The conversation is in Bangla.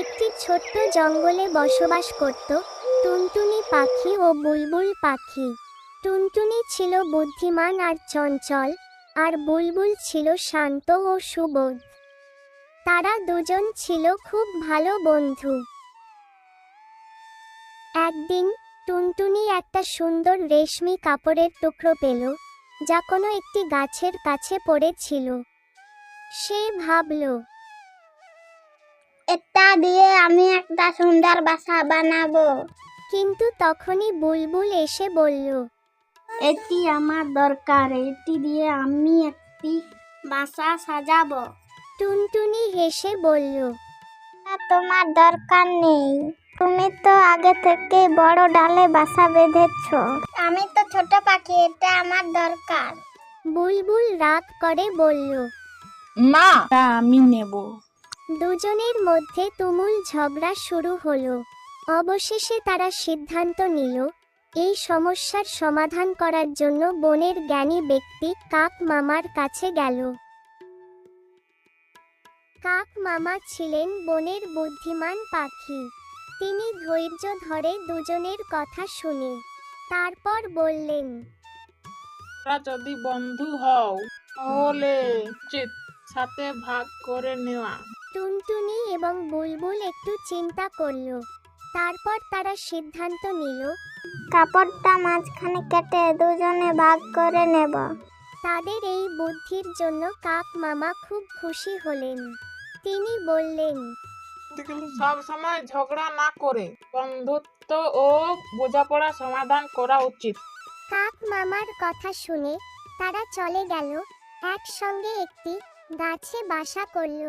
একটি ছোট্ট জঙ্গলে বসবাস করত টুনটুনি পাখি ও বুলবুল পাখি। টুনটুনি ছিল বুদ্ধিমান আর চঞ্চল, আর বুলবুল ছিল শান্ত ও সুবোধ। তারা দুজন ছিল খুব ভালো বন্ধু। একদিন টুনটুনি একটা সুন্দর রেশমি কাপড়ের টুকরো পেল, যা কোনো একটি গাছের কাছে পড়েছিল। সে ভাবল, এটা দিয়ে আমি একটা সুন্দর বাসা বানাবো। কিন্তু তখনই বুলবুল এসে বলল, এটি আমার দরকার, এটি দিয়ে আমি একটি বাসা সাজাবো। টুনটুনি হেসে বলল, তোমার দরকার নেই, তুমি তো আগে থেকে বড় ডালে বাসা বেঁধেছ। আমি তো ছোট পাখি, এটা আমার দরকার। বুলবুল রাগ করে বলল। না, তা আমি নেব। দুজনের মধ্যে তুমুল ঝগড়া শুরু হলো। অবশেষে তারা সিদ্ধান্ত নিল, এই সমস্যার সমাধান করার জন্য বনের জ্ঞানী ব্যক্তি কাক মামার কাছে গেল। কাক মামা ছিলেন বনের বুদ্ধিমান পাখি। তিনি ধৈর্য ধরে দুজনের কথা শুনে তারপর বললেন, তোমরা যদি বন্ধু হও তাহলে উচিত সাথে ভাগ করে নেওয়া। টুনটুনি এবং বুলবুল একটু চিন্তা করল। তারপর তারা সিদ্ধান্ত নিল, কাপড়টা মাঝখানে কেটে দুজনে ভাগ করে নেব। তাদের এই বুদ্ধির জন্য কাক মামা খুব খুশি হলেন। তিনি বললেন, সব সময় ঝগড়া না করে বন্ধুত্ব ও বোঝাপড়া সমাধান করা উচিত। কাক মামার কথা শুনে তারা চলে গেল, একসঙ্গে একটি গাছে বাসা করল।